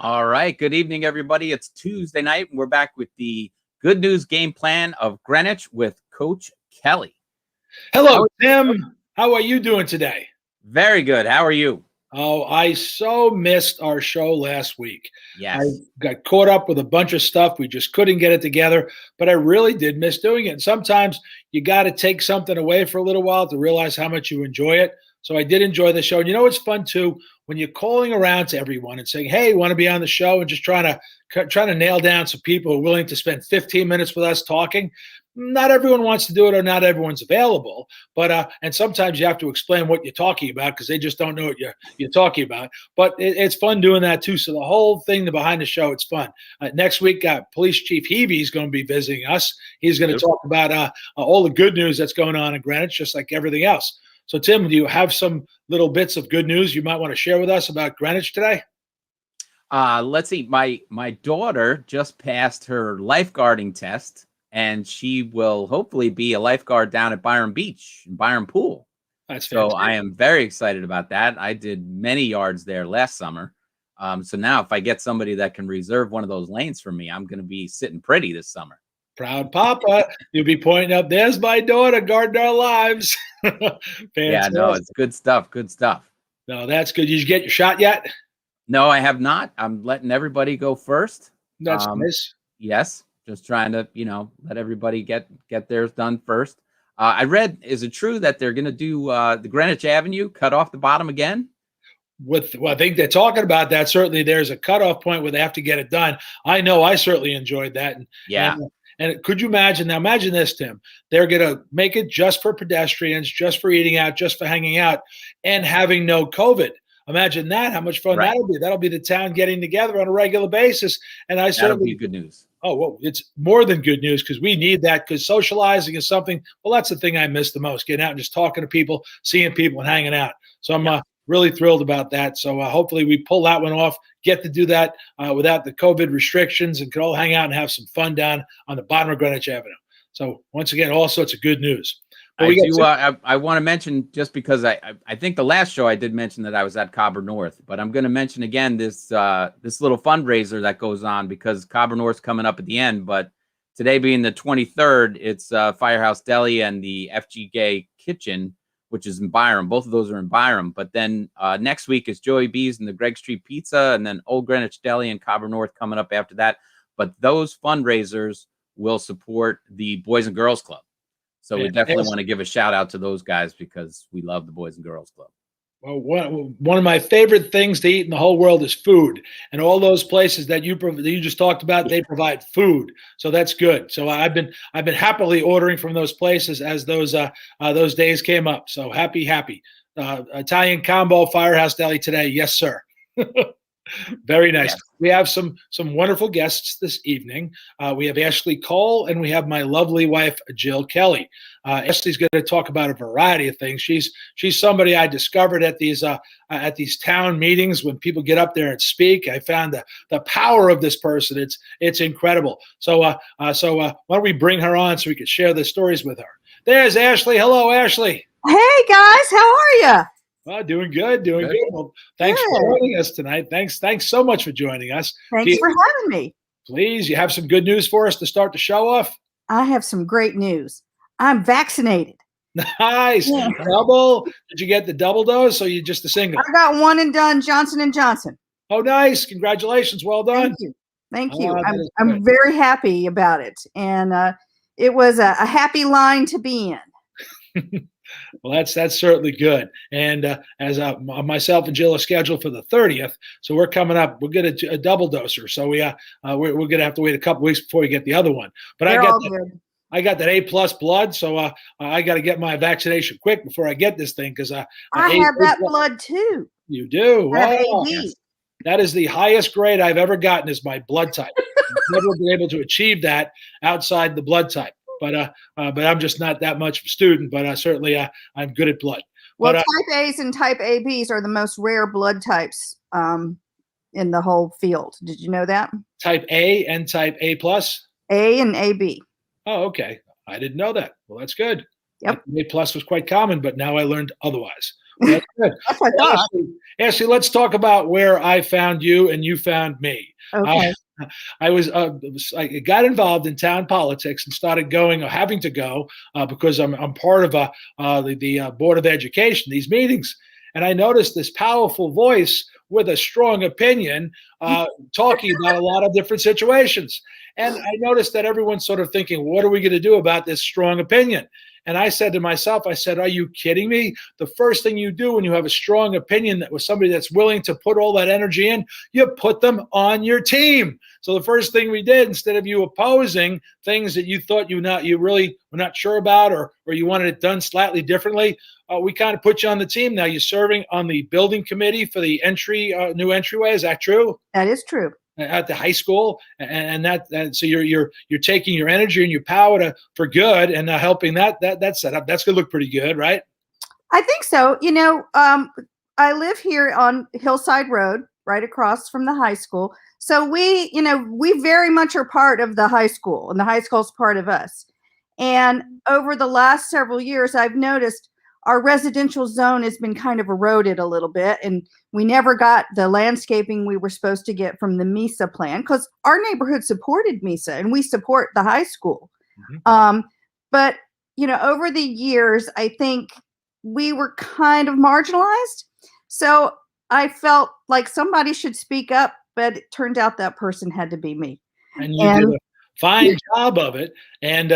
All right. Good evening, everybody. It's Tuesday night, and we're back with the Good News Game Plan of Greenwich with Coach Kelly. Hello, Tim. How are you doing today? Very good. How are you? Oh, I so missed our show last week. I Yes. got caught up with a bunch of stuff. We just couldn't get it together, but I really did miss doing it. And sometimes you got to take something away for a little while to realize how much you enjoy it. So I did enjoy the show. And you know, it's fun too when you're calling around to everyone and saying, "Hey, want to be on the show?" and just trying to nail down some people who are willing to spend 15 minutes with us talking. Not everyone wants to do it, or not everyone's available. But and sometimes you have to explain what you're talking about because they just don't know what you're talking about. But it's fun doing that too. So the whole thing behind the show, it's fun. Next week, Police Chief Heavey is going to be visiting us. He's going to talk about all the good news that's going on in Greenwich, just like everything else. So, Tim, do you have some little bits of good news you might want to share with us about Greenwich today? Let's see. My daughter just passed her lifeguarding test, and she will hopefully be a lifeguard down at Byron Beach, Byron Pool. That's so fantastic. I am very excited about that. I did many yards there last summer. So now if I get somebody that can reserve one of those lanes for me, I'm going to be sitting pretty this summer. Proud Papa. You'll be pointing up, there's my daughter guarding our lives. Yeah, no, it's good stuff. Good stuff. No, that's good. Did you get your shot yet? No, I have not. I'm letting everybody go first. That's nice. Yes, just trying to, let everybody get theirs done first. I read, is it true that they're going to do the Greenwich Avenue cut off the bottom again? I think they're talking about that. Certainly, there's a cutoff point where they have to get it done. I know I certainly enjoyed that. And could you imagine? Now, imagine this, Tim. They're going to make it just for pedestrians, just for eating out, just for hanging out, and having no COVID. Imagine that, how much fun that'll be. That'll be the town getting together on a regular basis. And that'll be good news. Oh, well, it's more than good news because we need that, because socializing is something, well, that's the thing I miss the most, getting out and just talking to people, seeing people and hanging out. So I'm really thrilled about that. So hopefully we pull that one off, get to do that without the COVID restrictions, and can all hang out and have some fun down on the bottom of Greenwich Avenue. So once again, all sorts of good news. I want to mention, just because I think the last show I did mention that I was at Cobber North, but I'm going to mention again this little fundraiser that goes on, because Cobber North's coming up at the end. But today being the 23rd, it's Firehouse Deli and the FG Kitchen, which is in Byram. Both of those are in Byram. But then next week is Joey B's and the Greg Street Pizza, and then Old Greenwich Deli and Cobber North coming up after that. But those fundraisers will support the Boys and Girls Club. So we definitely want to give a shout out to those guys, because we love the Boys and Girls Club. Well, one of my favorite things to eat in the whole world is food, and all those places that you just talked about, they provide food, so that's good. So I've been happily ordering from those places as those days came up. So happy. Italian combo, Firehouse Deli today, yes sir. Very nice. Yes. We have some wonderful guests this evening. We have Ashley Cole, and we have my lovely wife, Jill Kelly. Ashley's going to talk about a variety of things. She's somebody I discovered at these town meetings when people get up there and speak. I found the power of this person. It's incredible. So why don't we bring her on so we can share the stories with her? There's Ashley. Hello, Ashley. Hey guys, how are you? Well, doing good. Well, thanks for joining us tonight. Thanks so much for joining us. Thanks for having me. Please, you have some good news for us to start the show off? I have some great news. I'm vaccinated. Nice. Yeah. Double? Did you get the double dose, or you just the single? I got one and done, Johnson & Johnson. Oh, nice. Congratulations. Well done. Thank you. I'm very happy about it. And it was a happy line to be in. Well, that's certainly good. And as myself and Jill are scheduled for the 30th, so we're coming up. We'll get a double doser. So we're going to have to wait a couple weeks before we get the other one. But I got that A+ blood, so I got to get my vaccination quick before I get this thing, because I have that blood too. You do? Wow. Yes. That is the highest grade I've ever gotten, is my blood type. I've never been able to achieve that outside the blood type. But I'm just not that much of a student. But certainly I'm good at blood. Well, type A's and type ABs are the most rare blood types in the whole field. Did you know that? Type A and type A+? A and AB. Oh, okay. I didn't know that. Well, that's good. Yep. A+ was quite common, but now I learned otherwise. That's good. That's what I Well, thought. Ashley, let's talk about where I found you and you found me. Okay. I got involved in town politics and started going or having to go because I'm part of the Board of Education, these meetings. And I noticed this powerful voice with a strong opinion talking about a lot of different situations. And I noticed that everyone's sort of thinking, what are we going to do about this strong opinion? And I said to myself, are you kidding me? The first thing you do when you have a strong opinion that was somebody that's willing to put all that energy in, you put them on your team. So the first thing we did, instead of you opposing things that you thought you really were not sure about, or you wanted it done slightly differently, we kind of put you on the team. Now you're serving on the building committee for the new entryway. Is that true? That is true. At the high school, and so you're taking your energy and your power for good, and helping that setup. That's gonna look pretty good, right? I think so. I live here on Hillside Road, right across from the high school. So we very much are part of the high school, and the high school is part of us. And over the last several years, I've noticed our residential zone has been kind of eroded a little bit, and we never got the landscaping we were supposed to get from the MISA plan, because our neighborhood supported MISA and we support the high school. Mm-hmm. But over the years, I think we were kind of marginalized. So I felt like somebody should speak up, but it turned out that person had to be me. And you did a fine job of it. And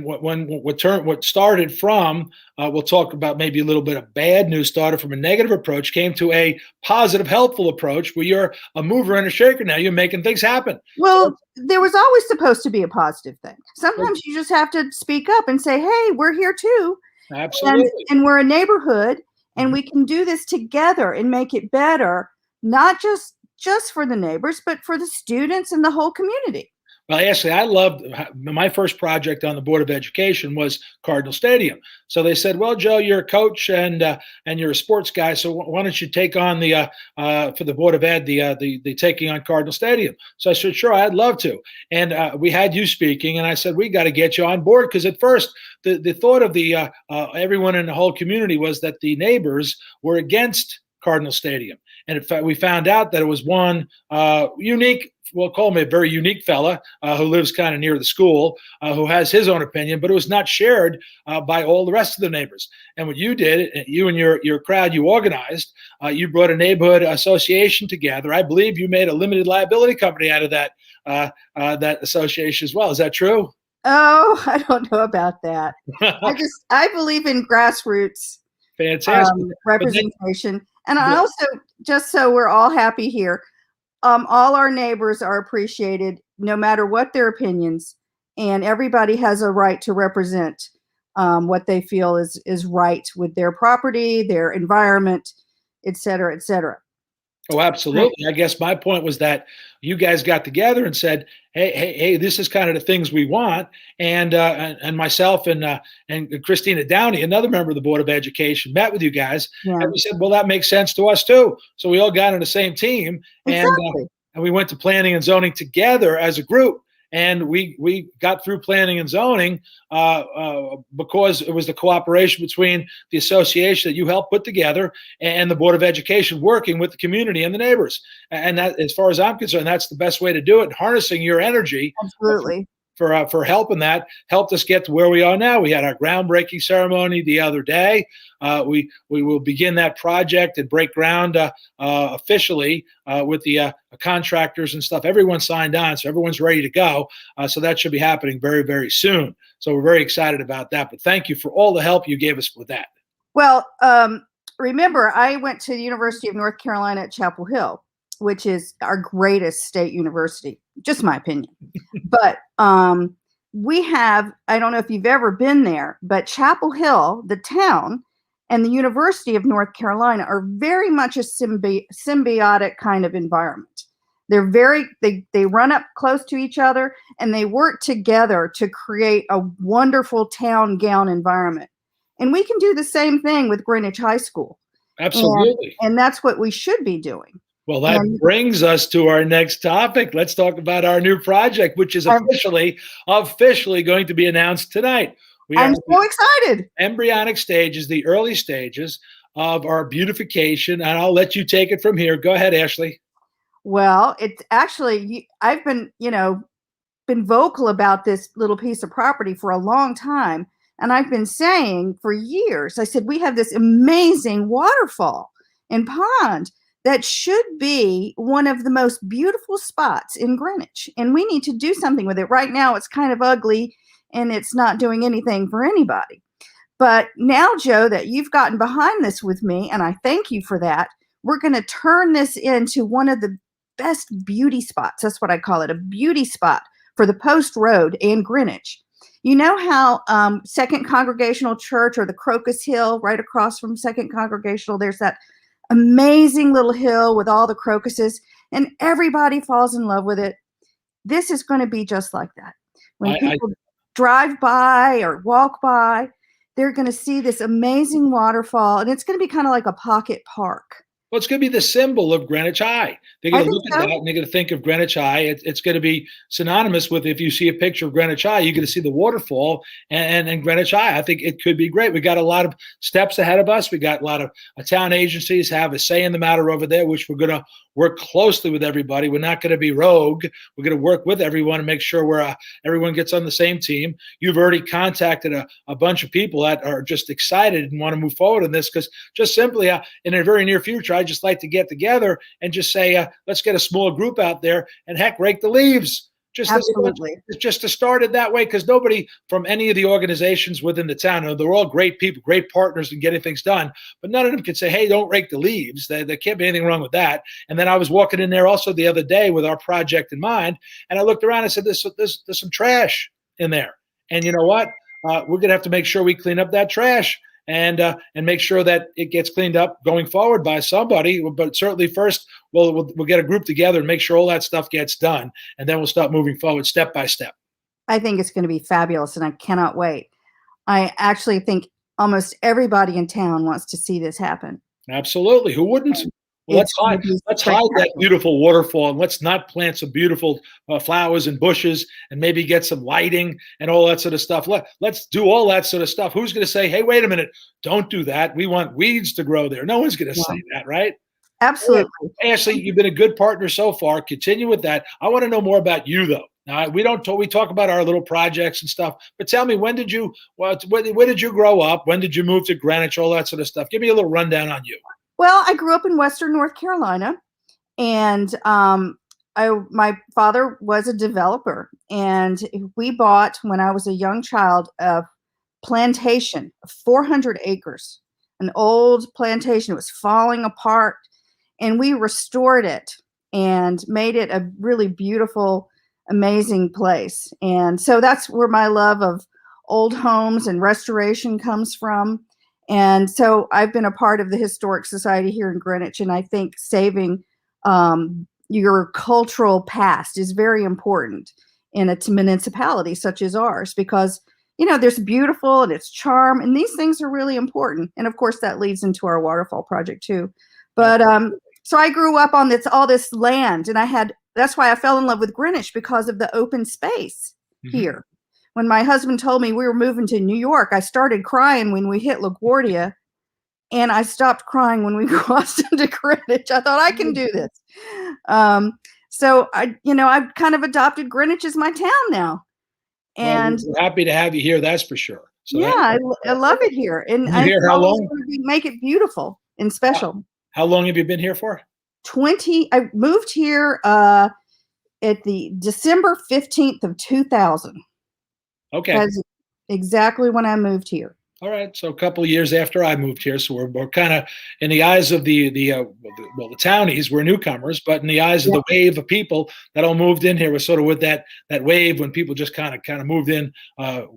what started from, we'll talk about maybe a little bit of bad news, started from a negative approach, came to a positive, helpful approach where you're a mover and a shaker now. You're making things happen. Well, there was always supposed to be a positive thing. Sometimes you just have to speak up and say, hey, we're here too. Absolutely. And we're a neighborhood, and we can do this together and make it better, not just for the neighbors, but for the students and the whole community. Well, Ashley, I loved my first project on the Board of Education was Cardinal Stadium. So they said, well, Joe, you're a coach and you're a sports guy, so why don't you take on the for the Board of Ed the taking on Cardinal Stadium? So I said, sure, I'd love to. And we had you speaking, and I said, we got to get you on board, because at first the thought of the everyone in the whole community was that the neighbors were against Cardinal Stadium. And in fact, we found out that it was one unique, we'll call him a very unique fella who lives kind of near the school, who has his own opinion, but it was not shared by all the rest of the neighbors. And what you did, you and your crowd, you organized, you brought a neighborhood association together. I believe you made a limited liability company out of that association as well. Is that true? Oh, I don't know about that. I believe in grassroots fantastic representation. And I also, just so we're all happy here, all our neighbors are appreciated, no matter what their opinions, and everybody has a right to represent what they feel is right with their property, their environment, et cetera, et cetera. Oh, absolutely. I guess my point was that you guys got together and said, hey, this is kind of the things we want. And myself and Christina Downey, another member of the Board of Education, met with you guys. Yeah. And we said, well, that makes sense to us too. So we all got on the same team. Exactly. And we went to planning and zoning together as a group. And we got through planning and zoning because it was the cooperation between the association that you helped put together and the Board of Education working with the community and the neighbors. And that, as far as I'm concerned, that's the best way to do it. Harnessing your energy. Absolutely. For helping that helped us get to where we are now. We had our groundbreaking ceremony the other day. We will begin that project and break ground officially with the contractors and stuff. Everyone signed on, so everyone's ready to go. So that should be happening very, very soon. So we're very excited about that. But thank you for all the help you gave us with that. Well, remember, I went to the University of North Carolina at Chapel Hill, which is our greatest state university, just my opinion. But we have, I don't know if you've ever been there, but Chapel Hill, the town, and the University of North Carolina are very much a symbiotic kind of environment. They're they run up close to each other, and they work together to create a wonderful town gown environment. And we can do the same thing with Greenwich High School. Absolutely. And that's what we should be doing. Well, that brings us to our next topic. Let's talk about our new project, which is officially going to be announced tonight. I'm so excited. Embryonic stages, the early stages of our beautification, and I'll let you take it from here. Go ahead, Ashley. Well, it's actually, I've been vocal about this little piece of property for a long time. And I've been saying for years, I said, we have this amazing waterfall and pond that should be one of the most beautiful spots in Greenwich. And we need to do something with it. Right now, it's kind of ugly and it's not doing anything for anybody. But now, Joe, that you've gotten behind this with me, and I thank you for that, we're going to turn this into one of the best beauty spots. That's what I call it, a beauty spot for the Post Road and Greenwich. You know how Second Congregational Church, or the Crocus Hill right across from Second Congregational, there's that amazing little hill with all the crocuses, and everybody falls in love with it. This is going to be just like that. When people drive by or walk by, they're going to see this amazing waterfall, and it's going to be kind of like a pocket park. Well, it's going to be the symbol of Greenwich High. They're going to look at that and they're going to think of Greenwich High. It's going to be synonymous with, if you see a picture of Greenwich High, you're going to see the waterfall and Greenwich High. I think it could be great. We got a lot of steps ahead of us. We got a lot of town agencies have a say in the matter over there, which we're going to work closely with everybody. We're not going to be rogue. We're going to work with everyone and make sure everyone gets on the same team. You've already contacted a bunch of people that are just excited and want to move forward in this, because just simply in a very near future, I just like to get together and just say, let's get a small group out there and heck, rake the leaves. Absolutely. Just to start it that way, because nobody from any of the organizations within the town, they're all great people, great partners in getting things done, but none of them can say, hey, don't rake the leaves. There can't be anything wrong with that. And then I was walking in there also the other day with our project in mind, and I looked around and said, there's some trash in there. And you know what? We're going to have to make sure we clean up that trash and make sure that it gets cleaned up going forward by somebody. But certainly first, we'll get a group together and make sure all that stuff gets done, and then we'll start moving forward step by step. I think it's going to be fabulous, and I cannot wait. I actually think almost everybody in town wants to see this happen. Absolutely. Who wouldn't? Well, let's hide that beautiful waterfall, and let's not plant some beautiful flowers and bushes, and maybe get some lighting and all that sort of stuff. Let's do all that sort of stuff. Who's going to say, hey, wait a minute, don't do that. We want weeds to grow there. No one's going to say that, right? Absolutely. Ashley, you've been a good partner so far. Continue with that. I want to know more about you, though. Now, we talk about our little projects and stuff, but tell me, where did you grow up? When did you move to Greenwich? All that sort of stuff. Give me a little rundown on you. Well, I grew up in Western North Carolina, and my father was a developer, and we bought, when I was a young child, a plantation of 400 acres, an old plantation. It was falling apart, and we restored it and made it a really beautiful, amazing place. And so that's where my love of old homes and restoration comes from. And so I've been a part of the Historic Society here in Greenwich, and I think saving your cultural past is very important in a municipality such as ours, because, there's beautiful and it's charm, and these things are really important. And of course, that leads into our waterfall project too. But so I grew up on all this land, and that's why I fell in love with Greenwich, because of the open space here. When my husband told me we were moving to New York, I started crying when we hit LaGuardia, and I stopped crying when we crossed into Greenwich. I thought, I can do this. So I've kind of adopted Greenwich as my town now. And we're happy to have you here. That's for sure. So yeah, I love it here. And I here how long? Make it beautiful and special. How long have you been here for? I moved here at the December 15th of 2000. Okay. That's exactly when I moved here. All right. So a couple of years after I moved here. So we're kind of, in the eyes of the townies, we're newcomers, but in the eyes of the wave of people that all moved in here, we're sort of with that wave when people just kind of moved in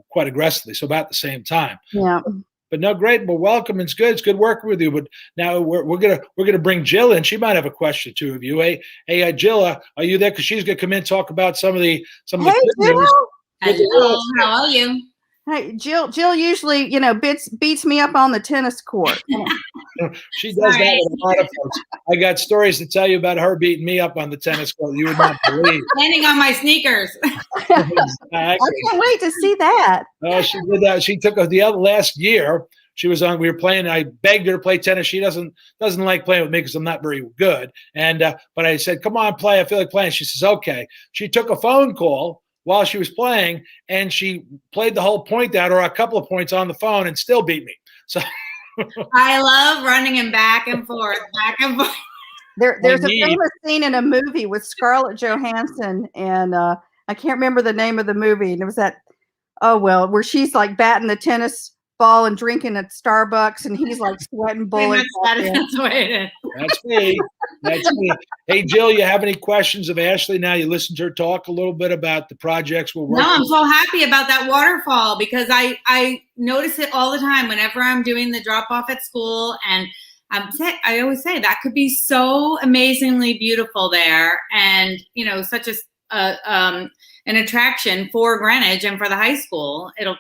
quite aggressively. So about the same time. Yeah. But no, great. Well, welcome. It's good. It's good working with you. But now we're gonna bring Jill in. She might have a question too of you. Hey, Jill, are you there? Because she's gonna come in and talk about some of the. Hey, Jill. Hello. How are you? Hey, Jill usually, beats me up on the tennis court. She does that with a lot of folks. I got stories to tell you about her beating me up on the tennis court. You would not believe. Landing on my sneakers. I can't wait to see that. She did that. She took the last year. she was on. We were playing. I begged her to play tennis. She doesn't like playing with me because I'm not very good. And but I said, "Come on, play. I feel like playing." She says, "Okay." She took a phone call while she was playing, and she played the whole point out or a couple of points on the phone, and still beat me. So I love running him back and forth, back and forth. There's a famous scene in a movie with Scarlett Johansson, and I can't remember the name of the movie. And it was that, where she's like batting the tennis ball and drinking at Starbucks, and he's like sweating bullets. That's me. That's me. Hey, Jill, you have any questions of Ashley now? You listened to her talk a little bit about the projects we're working on. No, I'm so happy about that waterfall because I notice it all the time whenever I'm doing the drop off at school, and I always say that could be so amazingly beautiful there, and such an attraction for Greenwich and for the high school. It'll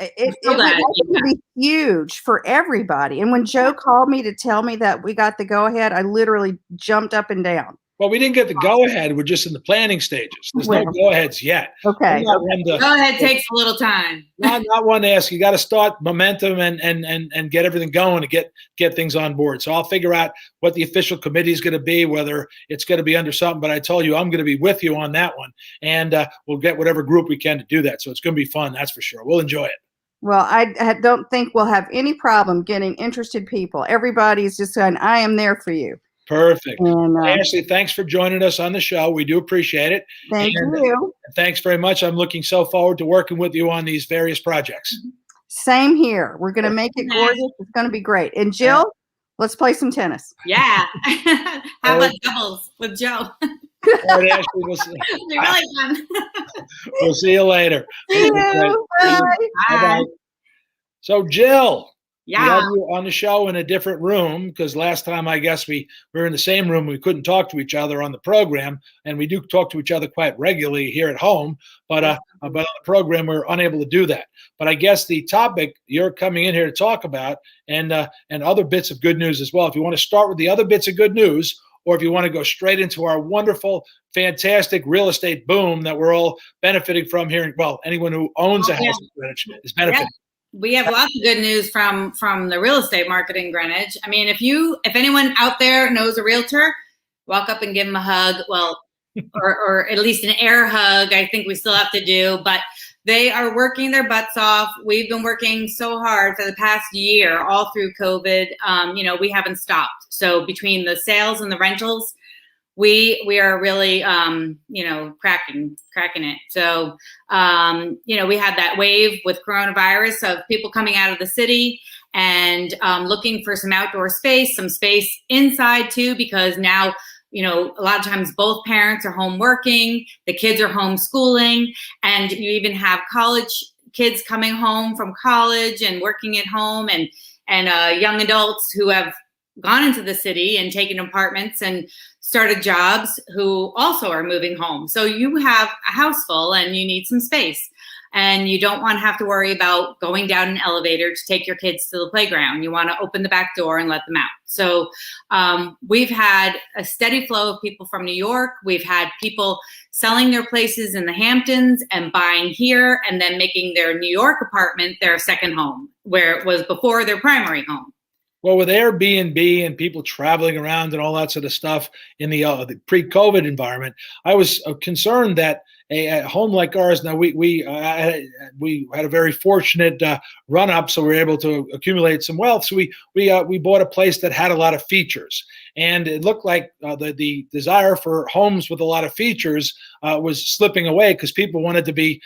it would be huge for everybody. And when Joe called me to tell me that we got the go ahead, I literally jumped up and down. Well, we didn't get the go ahead. We're just in the planning stages. There's no go aheads yet. Okay. Go ahead takes a little time. Not one to ask. You got to start momentum and get everything going to get things on board. So I'll figure out what the official committee is going to be, whether it's going to be under something. But I told you I'm going to be with you on that one, and we'll get whatever group we can to do that. So it's going to be fun. That's for sure. We'll enjoy it. Well, I don't think we'll have any problem getting interested people. Everybody's just saying, I am there for you. Perfect. And, Ashley, thanks for joining us on the show. We do appreciate it. Thank you. Thanks very much. I'm looking so forward to working with you on these various projects. Same here. We're going to make it gorgeous. It's going to be great. And Jill, let's play some tennis. Yeah. How about doubles with Joe? All right, Ashley, we'll see. They're really fun. We'll see you later. See you. Bye. Bye-bye. So, Jill, we Yeah. have you on the show in a different room because last time I guess we were in the same room. We couldn't talk to each other on the program, and we do talk to each other quite regularly here at home. But on the program, we're unable to do that. But I guess the topic you're coming in here to talk about, and other bits of good news as well. If you want to start with the other bits of good news, or if you want to go straight into our wonderful, fantastic real estate boom that we're all benefiting from here. Well, anyone who owns a house in Greenwich is benefiting. Yeah. We have lots of good news from the real estate market in Greenwich. I mean, if anyone out there knows a realtor, walk up and give them a hug. Well, or at least an air hug. I think we still have to do, but they are working their butts off. We've been working so hard for the past year, all through COVID. We haven't stopped. So between the sales and the rentals, we are really, cracking it. So, we had that wave with coronavirus of people coming out of the city and looking for some outdoor space, some space inside too, because now, a lot of times both parents are home working, the kids are homeschooling, and you even have college kids coming home from college and working at home, and young adults who have gone into the city and taken apartments and started jobs who also are moving home. So you have a house full and you need some space, and you don't want to have to worry about going down an elevator to take your kids to the playground. You want to open the back door and let them out. So we've had a steady flow of people from New York. We've had people selling their places in the Hamptons and buying here and then making their New York apartment their second home, where it was before their primary home. Well, with Airbnb and people traveling around and all that sort of stuff in the pre-COVID environment, I was concerned that a home like ours. Now we had a very fortunate run up, so we were able to accumulate some wealth. So we bought a place that had a lot of features, and it looked like the desire for homes with a lot of features was slipping away because people wanted to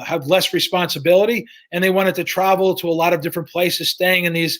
have less responsibility, and they wanted to travel to a lot of different places, staying in these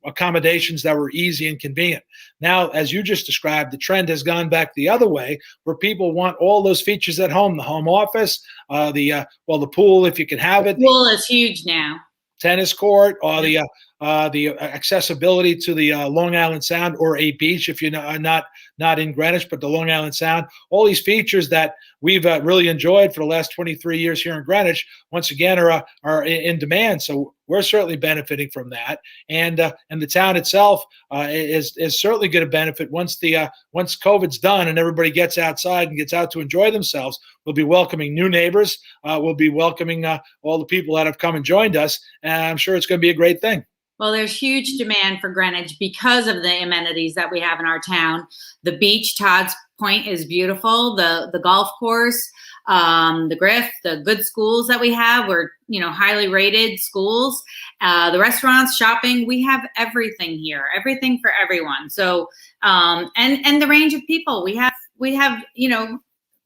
accommodations that were easy and convenient. Now, as you just described, the trend has gone back the other way, where people want all those features at home: the home office, the pool if you can have it. The pool is huge now. Tennis court, or the the accessibility to the Long Island Sound or a beach if you're not in Greenwich, but the Long Island Sound. All these features that we've really enjoyed for the last 23 years here in Greenwich, once again, are in demand. So we're certainly benefiting from that, and the town itself is certainly going to benefit once COVID's done and everybody gets outside and gets out to enjoy themselves. We'll be welcoming new neighbors. We'll be welcoming all the people that have come and joined us, and I'm sure it's going to be a great thing. Well, there's huge demand for Greenwich because of the amenities that we have in our town. The beach, Todd's Point, is beautiful. The golf course, the Griff, the good schools that we have, we're highly rated schools. The restaurants, shopping, we have everything here, everything for everyone. So and the range of people we have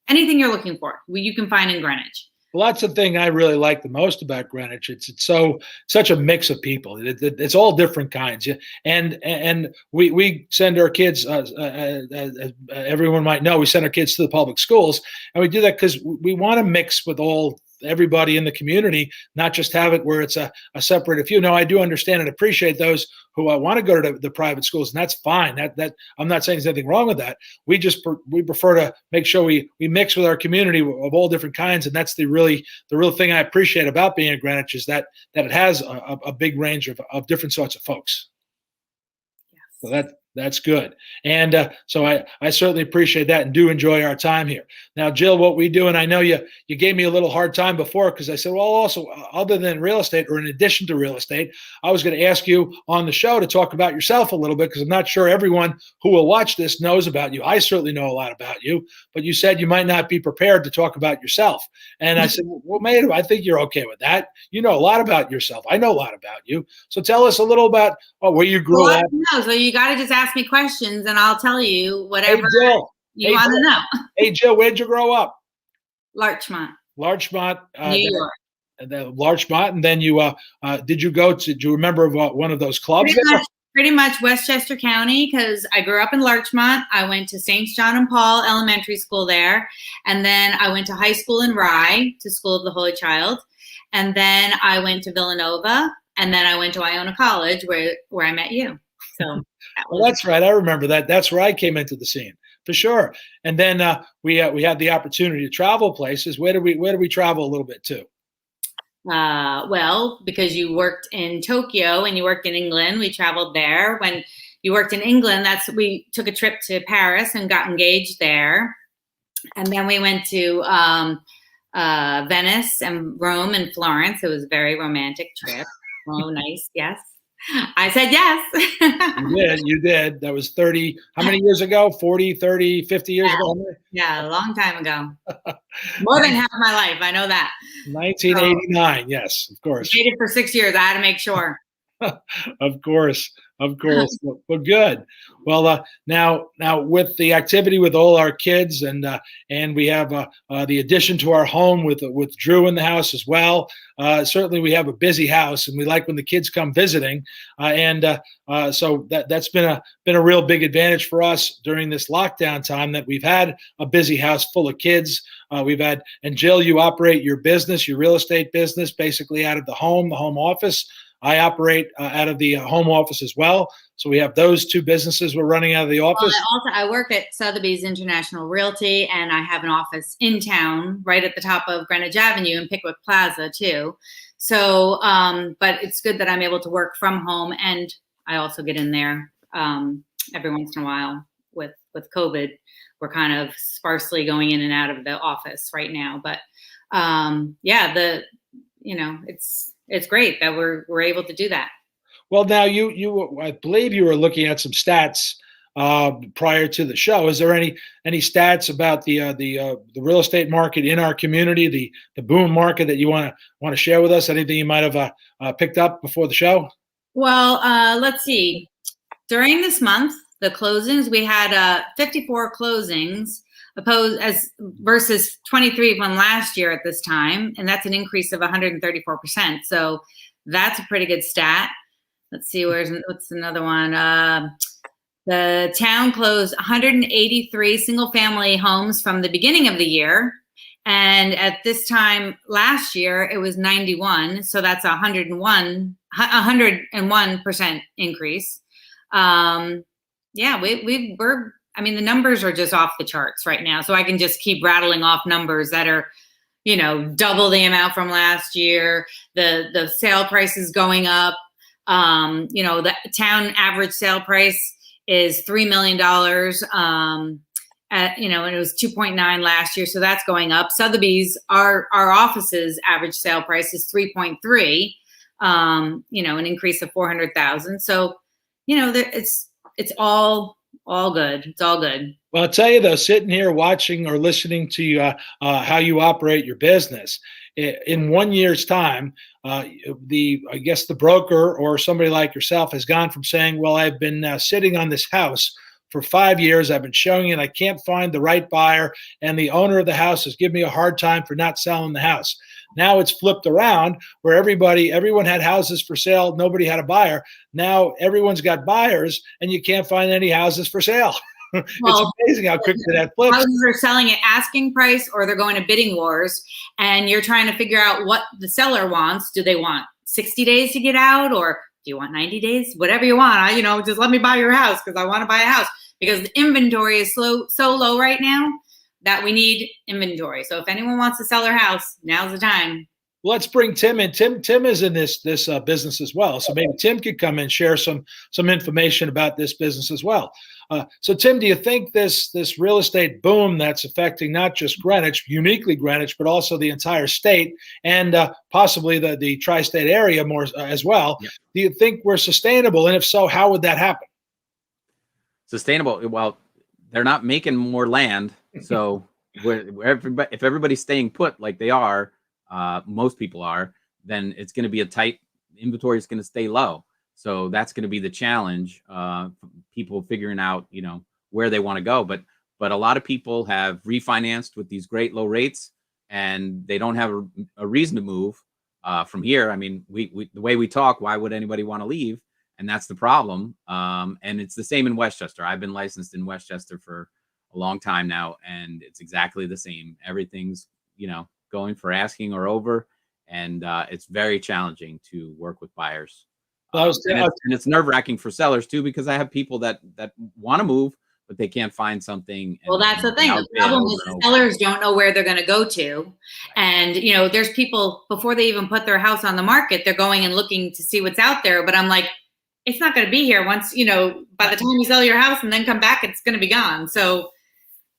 anything you're looking for, you can find in Greenwich. Well, that's the thing I really like the most about Greenwich. It's such a mix of people. It's all different kinds. And we send our kids, everyone might know, we send our kids to the public schools, and we do that because we want to mix with everybody in the community, not just have it where it's a separate few. Now, I do understand and appreciate those who want to go to the private schools, and that's fine. That I'm not saying there's anything wrong with that. We prefer to make sure we mix with our community of all different kinds, and that's the real thing I appreciate about being in Greenwich is that it has a big range of different sorts of folks. Yes. So that's good. And so I certainly appreciate that and do enjoy our time here. Now, Jill, what we do, and I know you gave me a little hard time before because I said, well, also, other than real estate or in addition to real estate, I was going to ask you on the show to talk about yourself a little bit because I'm not sure everyone who will watch this knows about you. I certainly know a lot about you, but you said you might not be prepared to talk about yourself. And I said, well, mate, I think you're okay with that. You know a lot about yourself. I know a lot about you. So tell us a little about where you grew up. No, so you got to just ask me questions and I'll tell you whatever you want to know. Hey, Jill, where'd you grow up? Larchmont. Larchmont, New York. Larchmont, and then you did you go to? Do you remember one of those clubs? Pretty much Westchester County, because I grew up in Larchmont. I went to St. John and Paul Elementary School there, and then I went to high school in Rye to School of the Holy Child, and then I went to Villanova, and then I went to Iona College where I met you. So well, that's right. I remember that. That's where I came into the scene for sure. And then we had the opportunity to travel places. Where do we travel a little bit to? Well, because you worked in Tokyo and you worked in England, we traveled there. When you worked in England, we took a trip to Paris and got engaged there. And then we went to Venice and Rome and Florence. It was a very romantic trip. Oh, nice. Yes. I said yes. You did. That was 30, how many years ago? 40, 30, 50 years ago? Yeah, a long time ago. More than half of my life. I know that. 1989. So, yes, of course. I dated for 6 years. I had to make sure. Of course. Well, good. Well, now with the activity with all our kids and we have the addition to our home with Drew in the house as well. Certainly, we have a busy house, and we like when the kids come visiting. So that's been a real big advantage for us during this lockdown time that we've had a busy house full of kids. And Jill, you operate your business, your real estate business, basically out of the home office. I operate out of the home office as well. So we have those two businesses we're running out of the office. Well, I work at Sotheby's International Realty, and I have an office in town right at the top of Greenwich Avenue in Pickwick Plaza too. So, but it's good that I'm able to work from home, and I also get in there every once in a while with COVID. We're kind of sparsely going in and out of the office right now, but it's great that we're able to do that. Well, now you I believe you were looking at some stats prior to the show. Is there any stats about the real estate market in our community, the boom market that you want to share with us? Anything you might have picked up before the show? Well, let's see. During this month, the closings, we had 54 closings versus 23 from last year at this time, and that's an increase of 134%. So that's a pretty good stat. Let's see, what's another one? The town closed 183 single-family homes from the beginning of the year, and at this time last year it was 91. So that's 101 101% increase. Yeah, we're, I mean, the numbers are just off the charts right now. So I can just keep rattling off numbers that are, you know, double the amount from last year. The sale price is going up. You know, the town average sale price is $3 million. You know, and it was 2.9 last year. So that's going up. Sotheby's, our office's average sale price is 3.3, you know, an increase of 400,000. So, you know, it's all good. It's all good. Well, I'll tell you though, sitting here watching or listening to you, how you operate your business, in 1 year's time, I guess the broker or somebody like yourself has gone from saying, well, I've been sitting on this house for 5 years. I've been showing it. I can't find the right buyer. And the owner of the house has given me a hard time for not selling the house. Now it's flipped around where everyone had houses for sale. Nobody had a buyer. Now everyone's got buyers and you can't find any houses for sale. It's amazing how quickly that flips. Houses are selling at asking price or they're going to bidding wars, and you're trying to figure out what the seller wants. Do they want 60 days to get out, or do you want 90 days? Whatever you want. You know, just let me buy your house because I want to buy a house, because the inventory is so low right now that we need inventory. So if anyone wants to sell their house, now's the time. Let's bring Tim in. Tim is in this business as well. So maybe Tim could come and share some information about this business as well. So Tim, do you think this real estate boom that's affecting not just Greenwich, uniquely Greenwich, but also the entire state and possibly the tri-state area more as well, yeah, do you think we're sustainable? And if so, how would that happen? Sustainable? Well, they're not making more land. So if everybody's staying put like they are, most people are, then it's going to be a tight inventory. Is going to stay low. So that's going to be the challenge. People figuring out, you know, where they want to go. But a lot of people have refinanced with these great low rates, and they don't have a reason to move from here. I mean, we the way we talk, why would anybody want to leave? And that's the problem. And it's the same in Westchester. I've been licensed in Westchester for a long time now, and it's exactly the same. Everything's, you know, going for asking or over, and it's very challenging to work with buyers. And it's nerve-wracking for sellers too, because I have people that want to move, but they can't find something. Well, that's the thing. The problem is sellers don't know where they're going to go to. And, you know, there's people, before they even put their house on the market, they're going and looking to see what's out there. But I'm like, it's not going to be here once, you know, by the time you sell your house and then come back, it's going to be gone. So,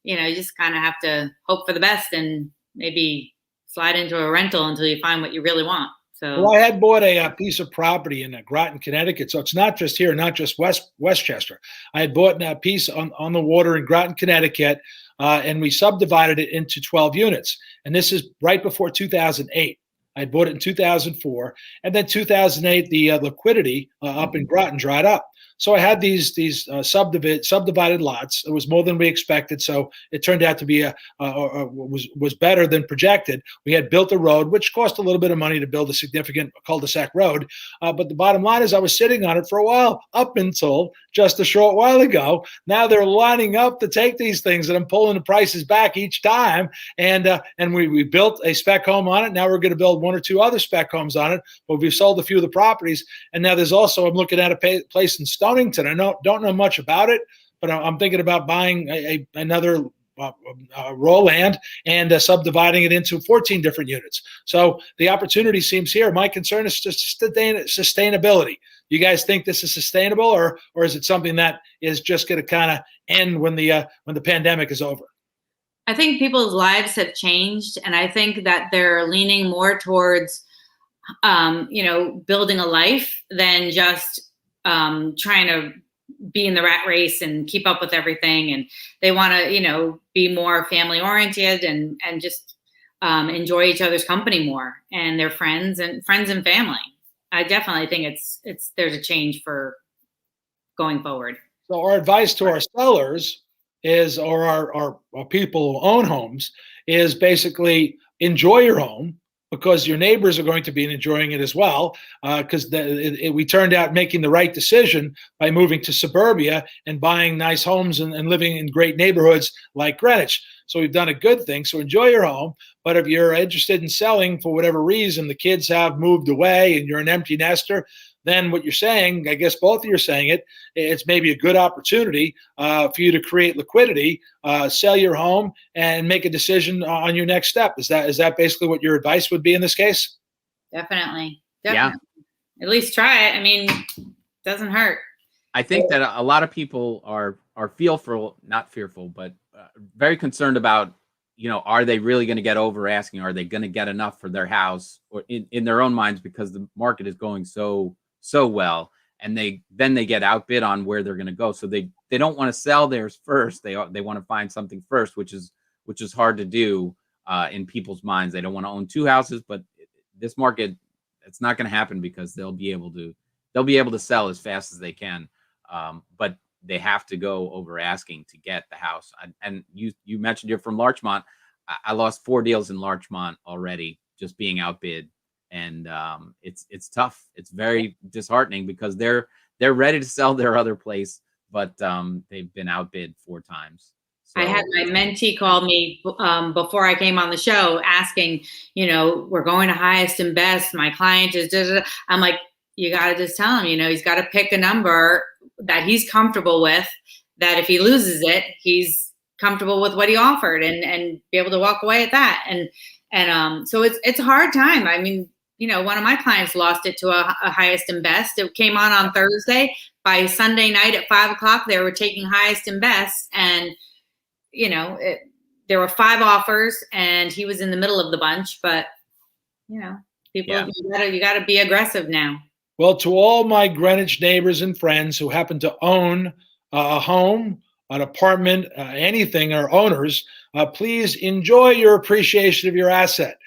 you know, you just kind of have to hope for the best and maybe slide into a rental until you find what you really want. So, well, I had bought a piece of property in Groton, Connecticut. So it's not just here, not just Westchester. I had bought a piece on the water in Groton, Connecticut, and we subdivided it into 12 units. And this is right before 2008. I had bought it in 2004, and then 2008, the liquidity up in Groton dried up. So I had these subdivided lots. It was more than we expected, so it turned out to be was better than projected. We had built a road, which cost a little bit of money to build a significant cul-de-sac road. But the bottom line is, I was sitting on it for a while, up until just a short while ago. Now they're lining up to take these things, and I'm pulling the prices back each time. And we built a spec home on it. Now we're going to build one or two other spec homes on it. But we've sold a few of the properties, and now there's also, I'm looking at a place in Stonington. I don't know much about it, but I'm thinking about buying another raw land and subdividing it into 14 different units. So the opportunity seems here. My concern is just sustainability. You guys think this is sustainable, or is it something that is just going to kind of end when the pandemic is over? I think people's lives have changed, and I think that they're leaning more towards, you know, building a life than just trying to be in the rat race and keep up with everything. And they want to, you know, be more family oriented and just enjoy each other's company more, and their friends and family. I definitely think there's a change for going forward. So our advice to our sellers is, or our people who own homes, is basically enjoy your home, because your neighbors are going to be enjoying it as well, because we turned out making the right decision by moving to suburbia and buying nice homes and living in great neighborhoods like Greenwich. So we've done a good thing. So enjoy your home. But if you're interested in selling for whatever reason, the kids have moved away and you're an empty nester, then what you're saying, I guess both of you are saying it, it's maybe a good opportunity for you to create liquidity, sell your home, and make a decision on your next step. Is that basically what your advice would be in this case? Definitely. Yeah. At least try it. I mean, doesn't hurt. I think that a lot of people are not fearful, but very concerned about, are they really going to get over asking? Are they going to get enough for their house, or in their own minds, because the market is going so well, and they get outbid on where they're going to go. So they don't want to sell theirs first. They want to find something first, which is hard to do in people's minds. They don't want to own two houses, but this market, it's not going to happen, because they'll be able to sell as fast as they can. But they have to go over asking to get the house. And you mentioned you're from Larchmont. I lost 4 deals in Larchmont already, just being outbid. And it's tough. It's very disheartening, because they're ready to sell their other place, but they've been outbid 4 times. So, I had my mentee call me before I came on the show asking, we're going to highest and best. My client is, I'm like, you got to just tell him, he's got to pick a number that he's comfortable with, that if he loses it, he's comfortable with what he offered, and be able to walk away at that. And so it's a hard time. I mean, one of my clients lost it to a highest and best. It came on Thursday. By Sunday night at 5:00, they were taking highest and best. And, there were 5 offers, and he was in the middle of the bunch. But, people, you got to be aggressive now. Well, to all my Greenwich neighbors and friends who happen to own a home, an apartment, anything, or owners, please enjoy your appreciation of your asset.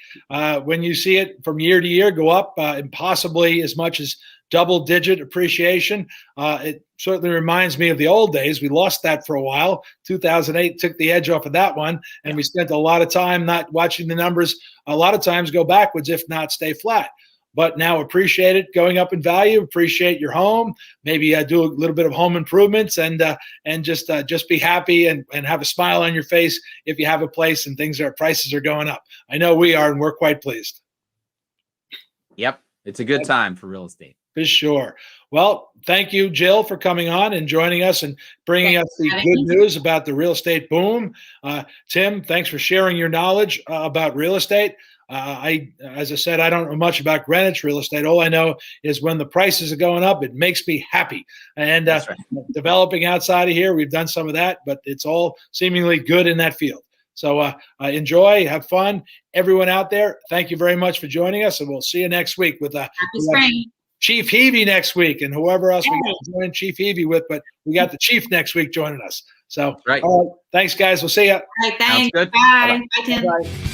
When you see it from year to year go up, and possibly as much as double-digit appreciation, it certainly reminds me of the old days. We lost that for a while. 2008 took the edge off of that one, and we spent a lot of time not watching the numbers, a lot of times go backwards, if not stay flat. But now appreciate it going up in value. Appreciate your home. Maybe do a little bit of home improvements, and just be happy and have a smile on your face if you have a place and prices are going up. I know we are, and we're quite pleased. Yep, it's a good time for real estate. For sure. Well, thank you, Jill, for coming on and joining us and bringing us the good news about the real estate boom. Tim, thanks for sharing your knowledge about real estate. As I said, I don't know much about Greenwich real estate. All I know is when the prices are going up, it makes me happy. And That's right. Developing outside of here, we've done some of that, but it's all seemingly good in that field. So enjoy, have fun. Everyone out there, thank you very much for joining us, and we'll see you next week with Happy spring. Chief Heavey next week, and whoever else we got to join Chief Heavey with, but we got the Chief next week joining us. So, right. Thanks, guys. We'll see you. All right, thanks. Sounds good. Bye. Bye-bye. Bye, Tim. Bye.